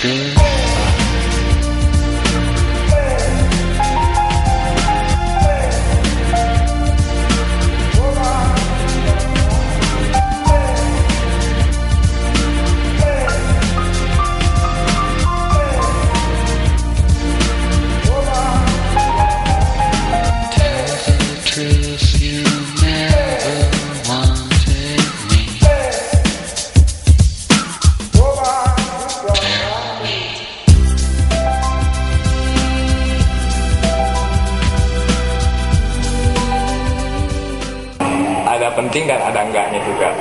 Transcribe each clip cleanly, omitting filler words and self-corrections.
good. Truth, you never wanted me. Ada penting dan ada enggaknya juga.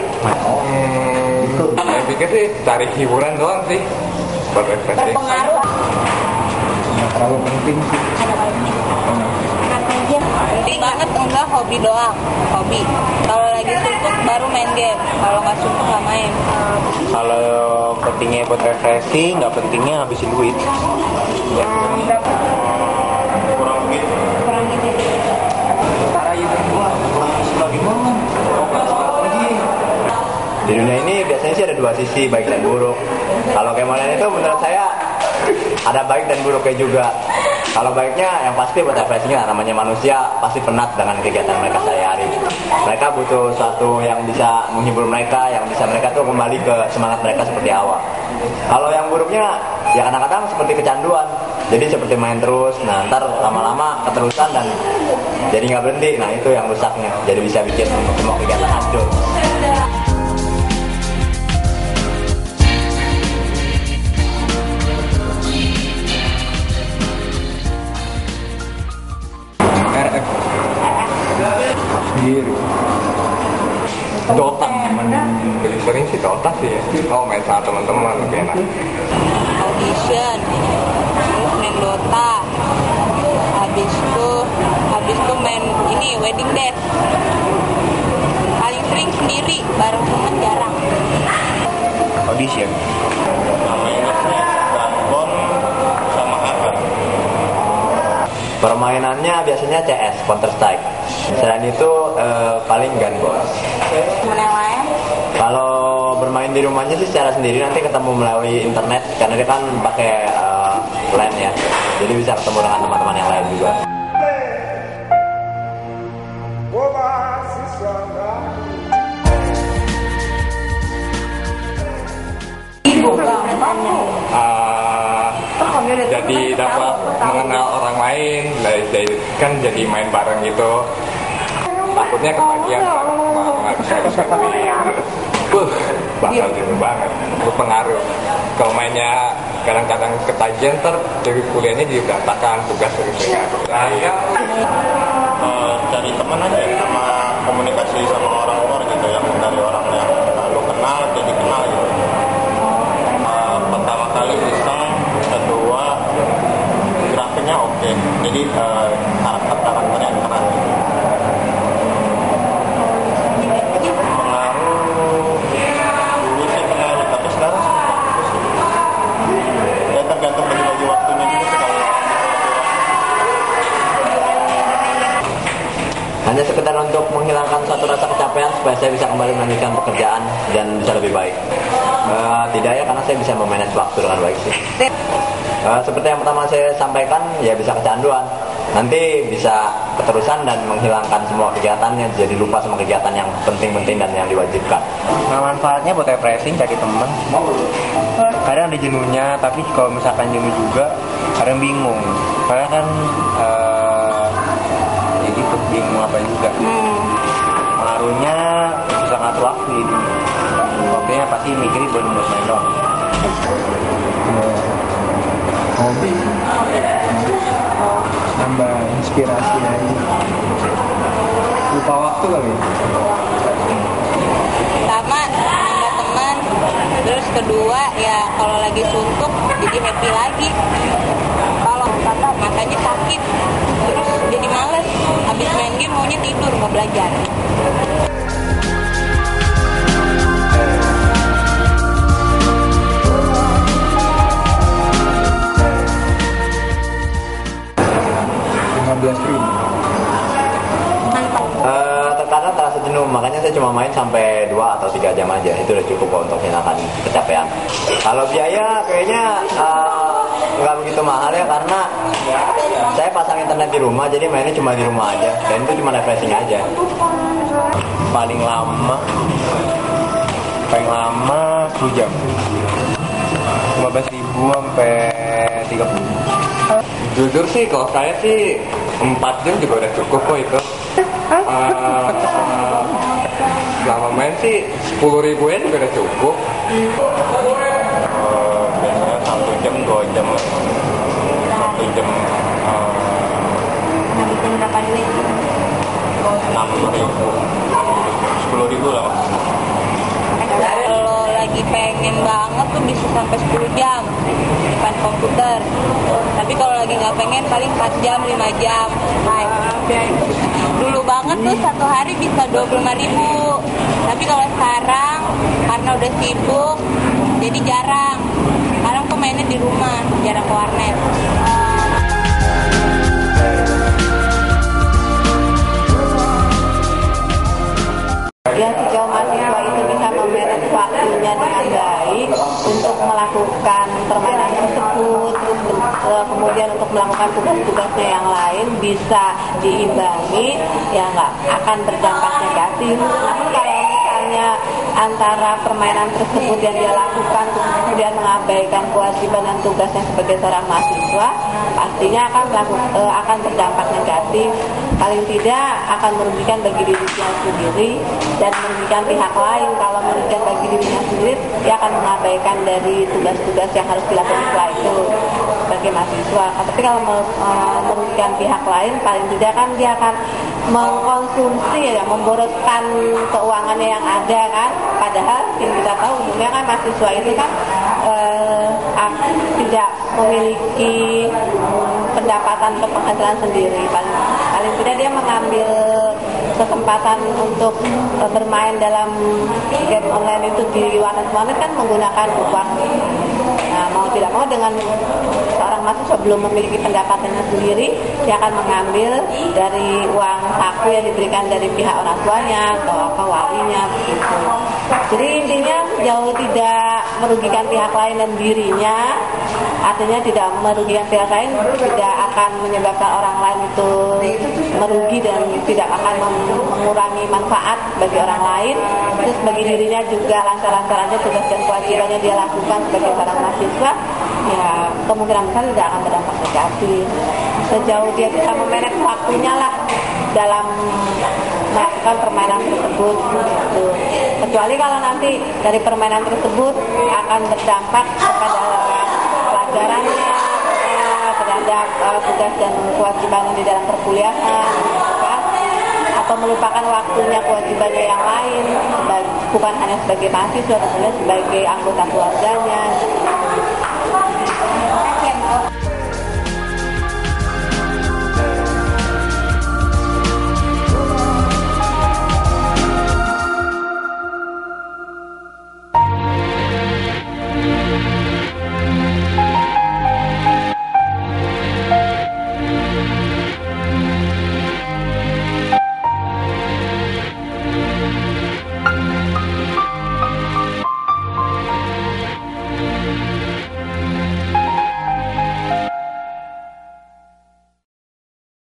Saya pikir sih cari hiburan doang sih, buat refreshing. Berpengaruh. Nggak terlalu penting sih. Ada baiknya. Aja. Penting banget enggak, hobi doang. Hobi. Kalau lagi suntuk baru main game. Kalau nggak suntuk nggak main. Kalau pentingnya buat refreshing, nggak pentingnya habisin duit. Kurang gitu. Di dunia ini biasanya sih ada dua sisi, baik dan buruk. Kalau kemolen itu menurut saya ada baik dan buruknya juga. Kalau baiknya yang pasti buat refreshing, namanya manusia pasti penat dengan kegiatan mereka sehari-hari. Mereka butuh sesuatu yang bisa menghibur mereka, yang bisa mereka tuh kembali ke semangat mereka seperti awal. Kalau yang buruknya ya kadang-kadang seperti kecanduan. Jadi seperti main terus, nah ntar lama-lama keterusan dan jadi nggak berhenti. Nah itu yang rusaknya, jadi bisa bikin semua kegiatan hancur. RF sendiri. Dota, paling sering sih Dota sih ya. Oh main sama teman-teman lebih enak. Audition. Terus main Dota. Habis itu main ini wedding date. Paling sering sendiri, bareng temen jarang. Audition. Permainannya biasanya CS, Counter Strike. Selain itu paling Gunbox. Temen yang lain? Kalau bermain di rumahnya sih secara sendiri, nanti ketemu melalui internet karena dia kan pakai LAN ya. Jadi bisa ketemu dengan teman-teman yang lain juga. Jadi dapat mengenal orang lain, kan jadi main bareng gitu. Takutnya kebagian bakal gitu banget, berpengaruh. Kalau mainnya kadang-kadang ketagihan, dari kuliahnya diberantakan, tugas dari cari teman aja, sama komunikasi sama orang luar gitu, yang dari orang yang lu kenal jadi kenal gitu. Pertama kali iseng, kedua grafiknya oke, jadi karakternya keren. Pengaruh dulu sih pengaruh, tapi sekarang ya tergantung bagi-bagi waktunya juga sih. Kalau Hanya sekedar untuk menghilangkan suatu rasa kecapean supaya saya bisa kembali melanjutkan pekerjaan dan bisa lebih baik. Tidak ya, karena saya bisa memanage waktu dengan baik sih. Seperti yang pertama saya sampaikan, ya bisa kecanduan. Nanti bisa keterusan dan menghilangkan semua kegiatannya, jadi lupa sama kegiatan yang penting-penting dan yang diwajibkan. Nah, manfaatnya buat refreshing, cari teman. Kadang ada jenuhnya, tapi kalau misalkan jenuh juga kadang bingung. Karena kan ya gitu, bingung apa juga. Pengaruhnya susah ngatur waktu ini. Waktunya pasti mikirin buat main doang. Hobi nambah inspirasi aja, lupa waktu kali. Pertama nambah teman, terus kedua ya kalau lagi suntuk jadi happy lagi. Kalau matanya sakit, terus jadi males. Habis main game maunya tidur, nggak belajar. kadang-kadang terasa jenuh, makanya saya cuma main sampai 2 atau 3 jam aja. Itu udah cukup kok untuk menghilangkan kecapean. Kalau biaya kayaknya nggak begitu mahal ya, karena saya pasang internet di rumah, jadi mainnya cuma di rumah aja, dan itu cuma refreshing aja. Paling lama 10 jam, 15.000 sampai 30. Jujur sih kalau saya sih 4 jam juga udah cukup kok itu. Selama main sih 10.000 yen juga udah cukup. Biasanya 1 jam 2 jam 1 jam Habisin berapa duit? 6.000 10.000 lah. Kalau lagi pengen banget tuh bisa sampai 10 jam di depan komputer. Tapi kalau lagi nggak pengen paling 4 jam, 5 jam. Dulu banget tuh satu hari bisa 25.000. Tapi kalau sekarang karena udah sibuk jadi jarang. Sekarang tuh mainnya di rumah, jarang ke warnet. Ya, sejauh mahasiswa itu bisa memanage waktunya dengan baik untuk melakukan permainan tersebut, terus kemudian untuk melakukan tugas-tugasnya yang lain bisa diimbangi, ya nggak akan berdampak negatif. Namun kalau misalnya antara permainan tersebut yang dia lakukan kemudian mengabaikan kewajiban dan tugasnya sebagai seorang mahasiswa, pastinya akan berdampak negatif. Paling tidak akan merugikan bagi dirinya sendiri dan merugikan pihak lain. Kalau merugikan bagi dirinya sendiri, dia akan mengabaikan dari tugas-tugas yang harus dilakukan setelah itu sebagai mahasiswa. Tapi kalau merugikan pihak lain, paling tidak kan dia akan mengkonsumsi, ya, memboroskan keuangannya yang ada kan. Padahal yang kita tahu umumnya kan mahasiswa itu kan tidak memiliki pendapatan atau penghasilan sendiri. Paling tidak dia mengambil kesempatan untuk bermain dalam game online itu di warnet-warnet kan menggunakan uang. Nah, mau tidak mau dengan seorang mahasiswa belum memiliki pendapatannya sendiri, dia akan mengambil dari uang saku yang diberikan dari pihak orang tuanya atau walinya begitu. Jadi intinya jauh tidak merugikan pihak lain dan dirinya, artinya tidak merugikan pihak lain, tidak akan menyebabkan orang lain itu merugi dan tidak akan mengurangi manfaat bagi orang lain. Terus bagi dirinya juga lancar-lancar aja tugas dan kewajibannya dia lakukan sebagai seorang mahasiswa, ya kemungkinan besar tidak akan berdampak negatif. Sejauh dia bisa memanage waktunya lah dalam melakukan permainan tersebut gitu. Kecuali kalau nanti dari permainan tersebut akan berdampak kepada pelajarannya, terhadap tugas dan kewajibannya di dalam perkuliahan, atau melupakan waktunya kewajibannya yang lain, bukan hanya sebagai mahasiswa, tapi sebagai anggota keluarganya.